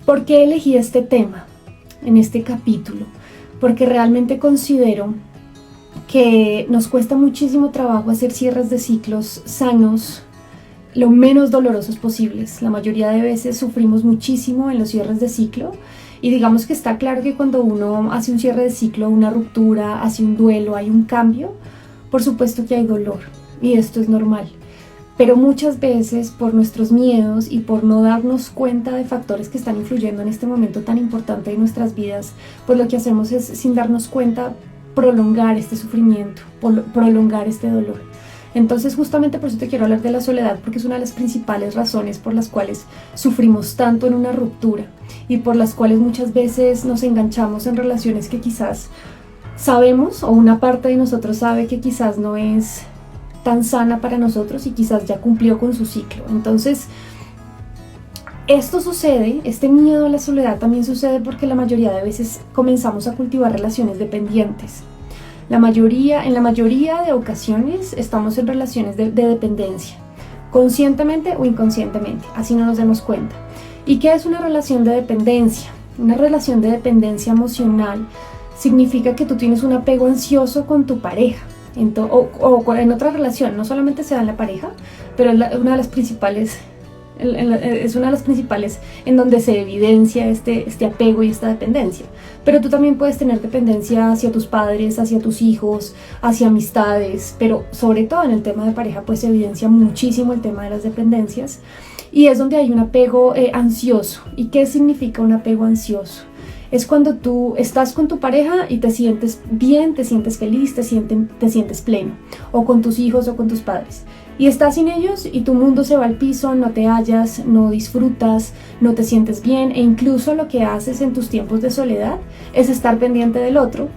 ¿Por qué elegí este tema en este capítulo? Porque realmente considero que nos cuesta muchísimo trabajo hacer cierres de ciclos sanos, lo menos dolorosos posibles. La mayoría de veces sufrimos muchísimo en los cierres de ciclo y digamos que está claro que cuando uno hace un cierre de ciclo, una ruptura, hace un duelo, hay un cambio, por supuesto que hay dolor y esto es normal. Pero muchas veces por nuestros miedos y por no darnos cuenta de factores que están influyendo en este momento tan importante de nuestras vidas, pues lo que hacemos es, sin darnos cuenta, prolongar este sufrimiento, prolongar este dolor. Entonces justamente por eso te quiero hablar de la soledad, porque es una de las principales razones por las cuales sufrimos tanto en una ruptura y por las cuales muchas veces nos enganchamos en relaciones que quizás sabemos o una parte de nosotros sabe que quizás no es tan sana para nosotros y quizás ya cumplió con su ciclo. Entonces esto sucede, este miedo a la soledad también sucede porque la mayoría de veces comenzamos a cultivar relaciones dependientes. En la mayoría de ocasiones estamos en relaciones de dependencia, conscientemente o inconscientemente, así no nos demos cuenta. ¿Y qué es una relación de dependencia? Una relación de dependencia emocional significa que tú tienes un apego ansioso con tu pareja, o en otra relación, no solamente se da en la pareja, pero es una de las principales en donde se evidencia este apego y esta dependencia. Pero tú también puedes tener dependencia hacia tus padres, hacia tus hijos, hacia amistades, pero sobre todo en el tema de pareja pues se evidencia muchísimo el tema de las dependencias y es donde hay un apego ansioso. ¿Y qué significa un apego ansioso? Es cuando tú estás con tu pareja y te sientes bien, te sientes feliz, te sientes pleno, o con tus hijos o con tus padres. Y estás sin ellos y tu mundo se va al piso, no te hallas, no disfrutas, no te sientes bien e incluso lo que haces en tus tiempos de soledad es estar pendiente del otro,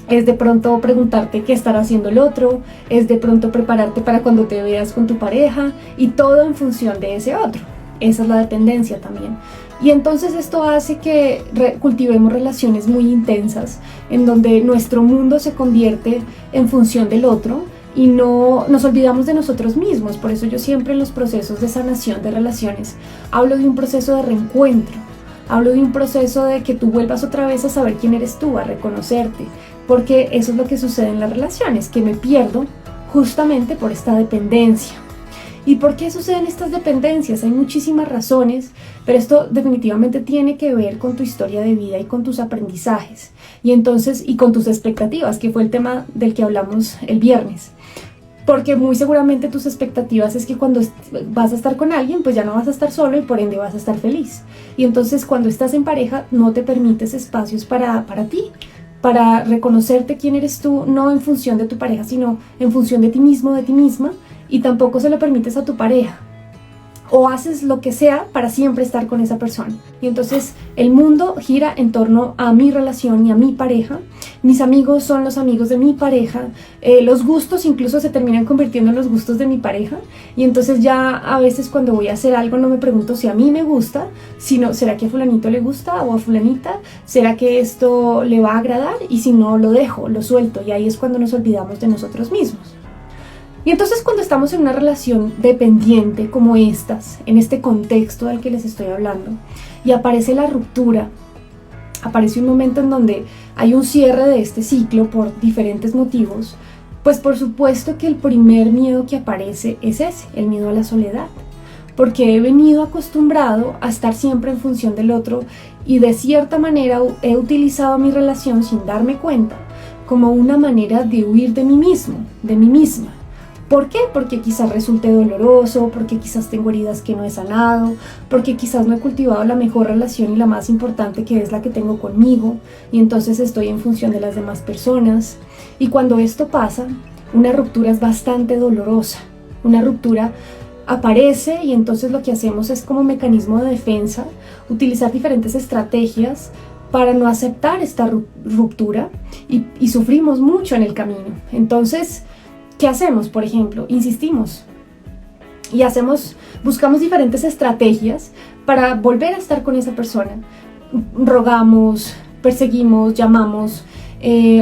es de pronto preguntarte qué estará haciendo el otro, es de pronto prepararte para cuando te veas con tu pareja y todo en función de ese otro. Esa es la dependencia también. Y entonces esto hace que cultivemos relaciones muy intensas en donde nuestro mundo se convierte en función del otro y no nos olvidamos de nosotros mismos. Por eso yo siempre en los procesos de sanación de relaciones hablo de un proceso de reencuentro, hablo de un proceso de que tú vuelvas otra vez a saber quién eres tú, a reconocerte, porque eso es lo que sucede en las relaciones, que me pierdo justamente por esta dependencia. ¿Y por qué suceden estas dependencias? Hay muchísimas razones, pero esto definitivamente tiene que ver con tu historia de vida y con tus aprendizajes y con tus expectativas, que fue el tema del que hablamos el viernes. Porque muy seguramente tus expectativas es que cuando vas a estar con alguien, pues ya no vas a estar solo y por ende vas a estar feliz. Y entonces cuando estás en pareja no te permites espacios para ti, para reconocerte quién eres tú, no en función de tu pareja, sino en función de ti mismo, de ti misma, y tampoco se lo permites a tu pareja. O haces lo que sea para siempre estar con esa persona. Y entonces el mundo gira en torno a mi relación y a mi pareja. Mis amigos son los amigos de mi pareja. Los gustos incluso se terminan convirtiendo en los gustos de mi pareja. Y entonces ya a veces cuando voy a hacer algo no me pregunto si a mí me gusta, sino ¿será que a fulanito le gusta o a fulanita? ¿Será que esto le va a agradar? Y si no, lo dejo, lo suelto. Y ahí es cuando nos olvidamos de nosotros mismos. Y entonces cuando estamos en una relación dependiente como estas, en este contexto del que les estoy hablando, y aparece la ruptura, aparece un momento en donde hay un cierre de este ciclo por diferentes motivos, pues por supuesto que el primer miedo que aparece es ese, el miedo a la soledad. Porque he venido acostumbrado a estar siempre en función del otro y de cierta manera he utilizado mi relación sin darme cuenta como una manera de huir de mí mismo, de mí misma. ¿Por qué? Porque quizás resulte doloroso, porque quizás tengo heridas que no he sanado, porque quizás no he cultivado la mejor relación y la más importante, que es la que tengo conmigo, y entonces estoy en función de las demás personas. Y cuando esto pasa, una ruptura es bastante dolorosa. Una ruptura aparece y entonces lo que hacemos es, como mecanismo de defensa, utilizar diferentes estrategias para no aceptar esta ruptura y sufrimos mucho en el camino. Entonces, ¿qué hacemos? Por ejemplo, insistimos y buscamos diferentes estrategias para volver a estar con esa persona. Rogamos, perseguimos, llamamos,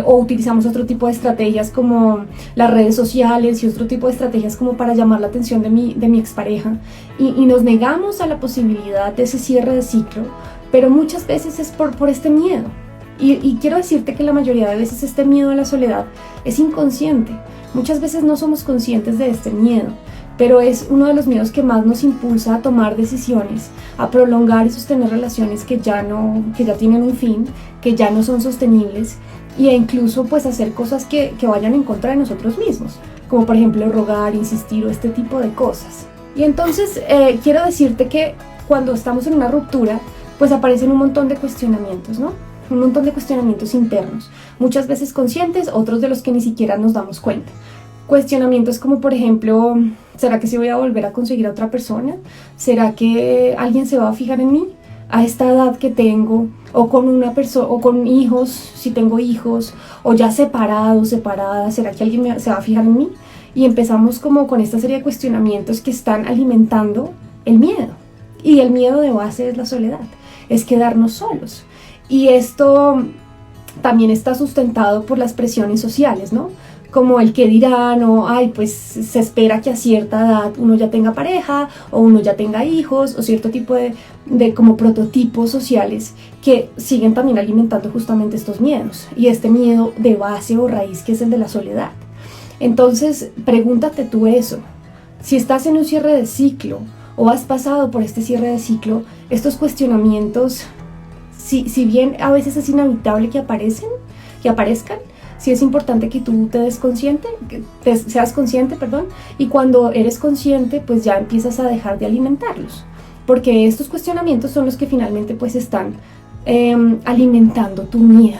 o utilizamos otro tipo de estrategias como las redes sociales y otro tipo de estrategias como para llamar la atención de mi expareja, y nos negamos a la posibilidad de ese cierre de ciclo, pero muchas veces es por este miedo. Y quiero decirte que la mayoría de veces este miedo a la soledad es inconsciente. Muchas veces no somos conscientes de este miedo, pero es uno de los miedos que más nos impulsa a tomar decisiones, a prolongar y sostener relaciones que ya tienen un fin, que ya no son sostenibles, e incluso pues hacer cosas que vayan en contra de nosotros mismos, como por ejemplo rogar, insistir o este tipo de cosas. Y entonces quiero decirte que cuando estamos en una ruptura, pues aparecen un montón de cuestionamientos, ¿no? Un montón de cuestionamientos internos, muchas veces conscientes, otros de los que ni siquiera nos damos cuenta. Cuestionamientos como por ejemplo, ¿será que sí voy a volver a conseguir a otra persona? ¿Será que alguien se va a fijar en mí a esta edad que tengo? O con una persona, o con hijos, si tengo hijos, o ya separados, separadas, ¿será que alguien se va a fijar en mí? Y empezamos como con esta serie de cuestionamientos que están alimentando el miedo. Y el miedo de base es la soledad, es quedarnos solos. Y esto también está sustentado por las presiones sociales, ¿no? Como el que dirán, o pues se espera que a cierta edad uno ya tenga pareja, o uno ya tenga hijos, o cierto tipo de como prototipos sociales que siguen también alimentando justamente estos miedos. Y este miedo de base o raíz que es el de la soledad. Entonces, pregúntate tú eso. Si estás en un cierre de ciclo, o has pasado por este cierre de ciclo, estos cuestionamientos, si bien a veces es inevitable que aparezcan, sí es importante que tú seas consciente, y cuando eres consciente, pues ya empiezas a dejar de alimentarlos, porque estos cuestionamientos son los que finalmente pues están alimentando tu miedo.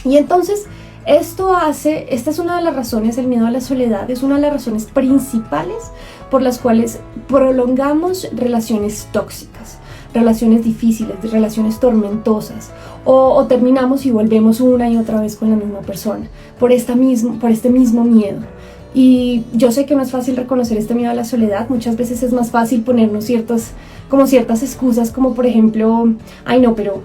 Y entonces esta es una de las razones, el miedo a la soledad es una de las razones principales por las cuales prolongamos relaciones tóxicas, relaciones difíciles, relaciones tormentosas, o terminamos y volvemos una y otra vez con la misma persona, por este mismo miedo. Y yo sé que no es fácil reconocer este miedo a la soledad. Muchas veces es más fácil ponernos ciertas excusas, como por ejemplo, ay no, pero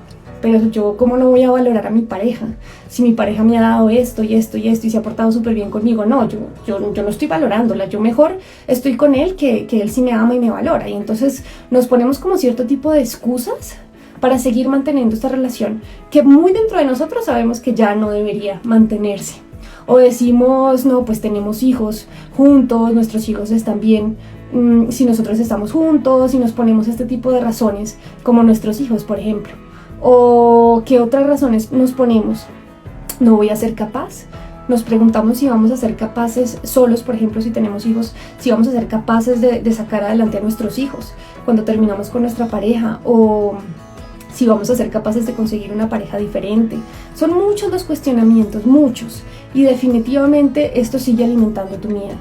yo cómo no voy a valorar a mi pareja, si mi pareja me ha dado esto y esto y esto y se ha portado súper bien conmigo. No, yo no estoy valorándola, yo mejor estoy con él que él sí me ama y me valora. Y entonces nos ponemos como cierto tipo de excusas para seguir manteniendo esta relación que muy dentro de nosotros sabemos que ya no debería mantenerse. O decimos, no, pues tenemos hijos juntos, nuestros hijos están bien si nosotros estamos juntos, y nos ponemos este tipo de razones como nuestros hijos, por ejemplo. ¿O qué otras razones nos ponemos? ¿No voy a ser capaz? Nos preguntamos si vamos a ser capaces solos, por ejemplo, si tenemos hijos, si vamos a ser capaces de sacar adelante a nuestros hijos cuando terminamos con nuestra pareja, o si vamos a ser capaces de conseguir una pareja diferente. Son muchos los cuestionamientos, muchos, y definitivamente esto sigue alimentando tu miedo.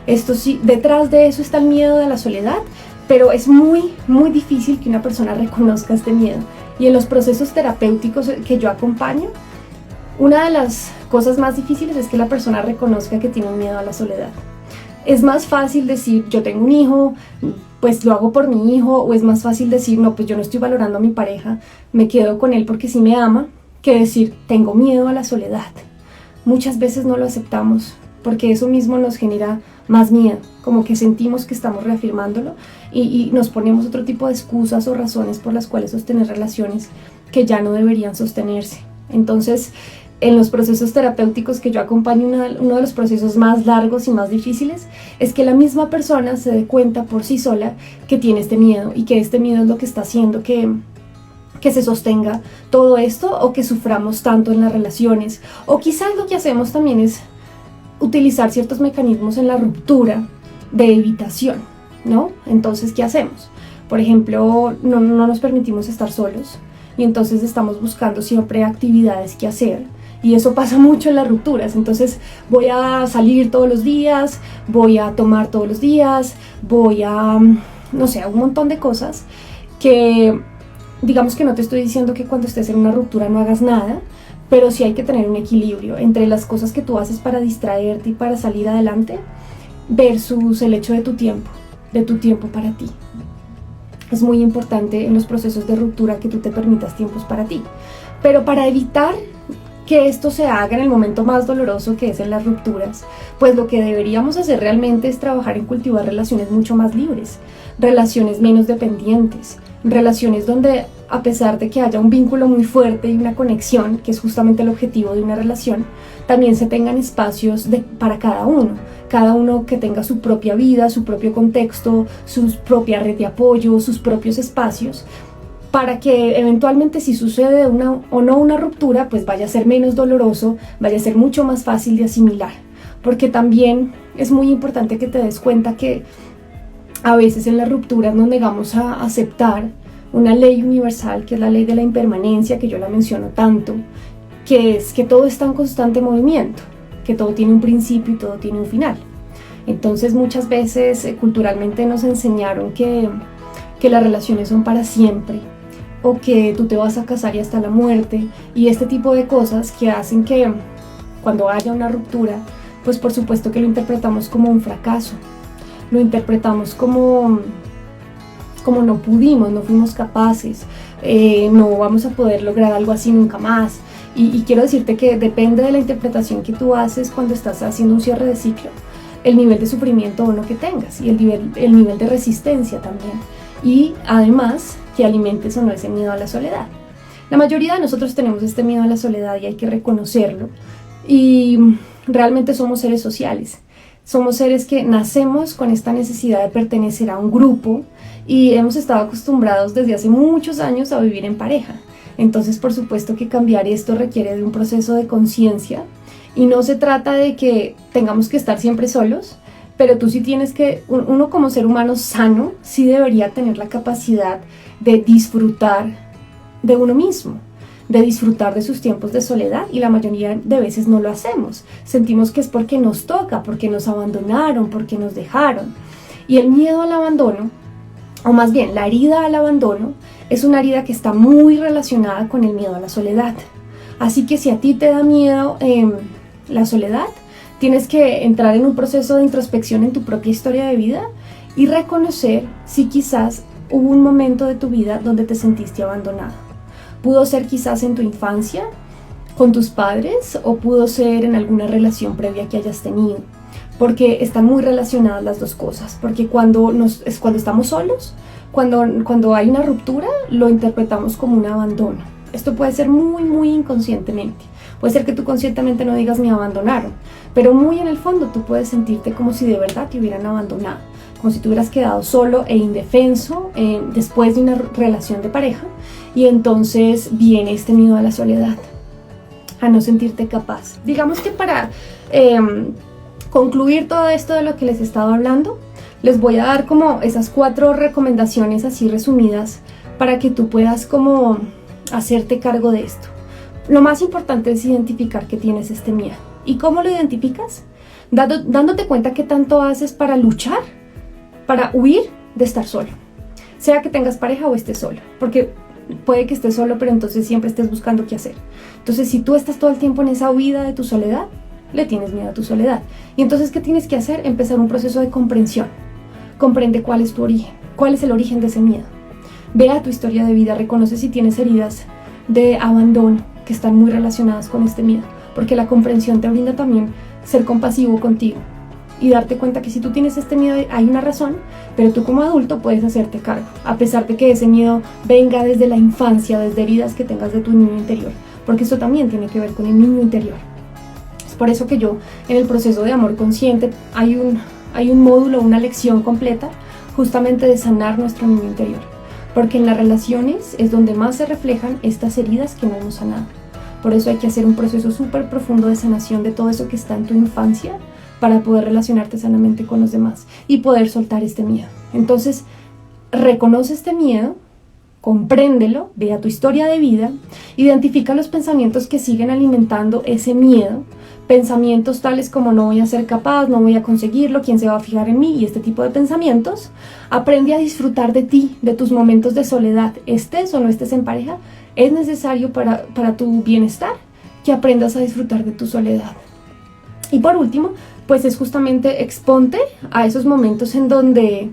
Esto sí, detrás de eso está el miedo de la soledad, pero es muy, muy difícil que una persona reconozca este miedo. Y en los procesos terapéuticos que yo acompaño, una de las cosas más difíciles es que la persona reconozca que tiene un miedo a la soledad. Es más fácil decir, yo tengo un hijo, pues lo hago por mi hijo, o es más fácil decir, no, pues yo no estoy valorando a mi pareja, me quedo con él porque sí me ama, que decir, tengo miedo a la soledad. Muchas veces no lo aceptamos, porque eso mismo nos genera más miedo, como que sentimos que estamos reafirmándolo y nos ponemos otro tipo de excusas o razones por las cuales sostener relaciones que ya no deberían sostenerse. Entonces, en los procesos terapéuticos que yo acompaño, uno de los procesos más largos y más difíciles es que la misma persona se dé cuenta por sí sola que tiene este miedo, y que este miedo es lo que está haciendo que se sostenga todo esto, o que suframos tanto en las relaciones. O quizás lo que hacemos también es utilizar ciertos mecanismos en la ruptura de evitación, ¿no? Entonces, ¿qué hacemos? Por ejemplo, no nos permitimos estar solos, y entonces estamos buscando siempre actividades que hacer, y eso pasa mucho en las rupturas. Entonces voy a salir todos los días, voy a tomar todos los días, voy a, no sé, un montón de cosas que, digamos que no te estoy diciendo que cuando estés en una ruptura no hagas nada, pero sí hay que tener un equilibrio entre las cosas que tú haces para distraerte y para salir adelante versus el hecho de tu tiempo para ti. Es muy importante en los procesos de ruptura que tú te permitas tiempos para ti, pero para evitar que esto se haga en el momento más doloroso, que es en las rupturas, pues lo que deberíamos hacer realmente es trabajar en cultivar relaciones mucho más libres, relaciones menos dependientes, relaciones donde, a pesar de que haya un vínculo muy fuerte y una conexión, que es justamente el objetivo de una relación, también se tengan espacios para cada uno que tenga su propia vida, su propio contexto, su propia red de apoyo, sus propios espacios, para que eventualmente, si sucede una ruptura, pues vaya a ser menos doloroso, vaya a ser mucho más fácil de asimilar. Porque también es muy importante que te des cuenta que a veces en las rupturas nos negamos a aceptar una ley universal, que es la ley de la impermanencia, que yo la menciono tanto, que es que todo está en constante movimiento, que todo tiene un principio y todo tiene un final. Entonces muchas veces culturalmente nos enseñaron que las relaciones son para siempre, o que tú te vas a casar y hasta la muerte, y este tipo de cosas que hacen que cuando haya una ruptura, pues por supuesto que lo interpretamos como un fracaso, lo interpretamos como no pudimos, no fuimos capaces, no vamos a poder lograr algo así nunca más. Y quiero decirte que depende de la interpretación que tú haces cuando estás haciendo un cierre de ciclo, el nivel de sufrimiento o no que tengas, y el nivel de resistencia también. Y además, que alimentes o no ese miedo a la soledad. La mayoría de nosotros tenemos este miedo a la soledad y hay que reconocerlo. Y realmente somos seres sociales. Somos seres que nacemos con esta necesidad de pertenecer a un grupo y hemos estado acostumbrados desde hace muchos años a vivir en pareja. Entonces, por supuesto que cambiar esto requiere de un proceso de conciencia, y no se trata de que tengamos que estar siempre solos, pero tú sí tienes que, uno como ser humano sano, sí debería tener la capacidad de disfrutar de uno mismo, de disfrutar de sus tiempos de soledad, y la mayoría de veces no lo hacemos. Sentimos que es porque nos toca, porque nos abandonaron, porque nos dejaron. Y el miedo al abandono, o más bien la herida al abandono, es una herida que está muy relacionada con el miedo a la soledad. Así que si a ti te da miedo la soledad, tienes que entrar en un proceso de introspección en tu propia historia de vida y reconocer si quizás hubo un momento de tu vida donde te sentiste abandonado. Pudo ser quizás en tu infancia, con tus padres, o pudo ser en alguna relación previa que hayas tenido, porque están muy relacionadas las dos cosas. Porque cuando estamos solos, cuando hay una ruptura, lo interpretamos como un abandono. Esto puede ser muy, muy inconscientemente. Puede ser que tú conscientemente no digas me abandonaron, pero muy en el fondo tú puedes sentirte como si de verdad te hubieran abandonado, como si te hubieras quedado solo e indefenso después de una relación de pareja, y entonces viene este miedo a la soledad, a no sentirte capaz. Digamos que para concluir todo esto de lo que les he estado hablando, les voy a dar como esas 4 recomendaciones así resumidas para que tú puedas como hacerte cargo de esto. Lo más importante es identificar que tienes este miedo. ¿Y cómo lo identificas? Dándote cuenta qué tanto haces para luchar, para huir de estar solo. Sea que tengas pareja o estés solo. Porque puede que estés solo, pero entonces siempre estés buscando qué hacer. Entonces, si tú estás todo el tiempo en esa huida de tu soledad, le tienes miedo a tu soledad. Y entonces, ¿qué tienes que hacer? Empezar un proceso de comprensión. Comprende cuál es tu origen, cuál es el origen de ese miedo. Ve a tu historia de vida, reconoce si tienes heridas de abandono que están muy relacionadas con este miedo, porque la comprensión te brinda también ser compasivo contigo y darte cuenta que si tú tienes este miedo hay una razón, pero tú como adulto puedes hacerte cargo, a pesar de que ese miedo venga desde la infancia, desde heridas que tengas de tu niño interior, porque esto también tiene que ver con el niño interior. Es por eso que yo en el proceso de amor consciente hay un módulo, una lección completa justamente de sanar nuestro niño interior, porque en las relaciones es donde más se reflejan estas heridas que no hemos sanado. Por eso hay que hacer un proceso súper profundo de sanación de todo eso que está en tu infancia para poder relacionarte sanamente con los demás y poder soltar este miedo. Entonces, reconoce este miedo, compréndelo, ve a tu historia de vida, identifica los pensamientos que siguen alimentando ese miedo, pensamientos tales como no voy a ser capaz, no voy a conseguirlo, quién se va a fijar en mí, y este tipo de pensamientos. Aprende a disfrutar de ti, de tus momentos de soledad, estés o no estés en pareja. Es necesario para tu bienestar que aprendas a disfrutar de tu soledad. Y por último, pues es justamente exponte a esos momentos en donde,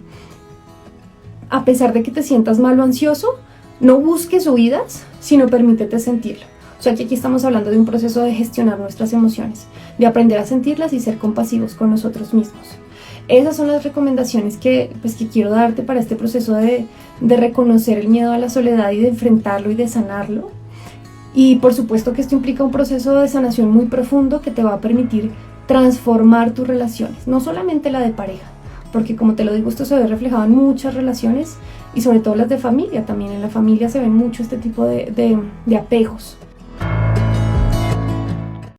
a pesar de que te sientas mal o ansioso, no busques huidas, sino permítete sentirlo. O sea que aquí estamos hablando de un proceso de gestionar nuestras emociones, de aprender a sentirlas y ser compasivos con nosotros mismos. Esas son las recomendaciones que quiero darte para este proceso de reconocer el miedo a la soledad y de enfrentarlo y de sanarlo. Y por supuesto que esto implica un proceso de sanación muy profundo que te va a permitir transformar tus relaciones, no solamente la de pareja, porque como te lo digo, esto se ve reflejado en muchas relaciones y sobre todo las de familia. También en la familia se ven mucho este tipo de apegos.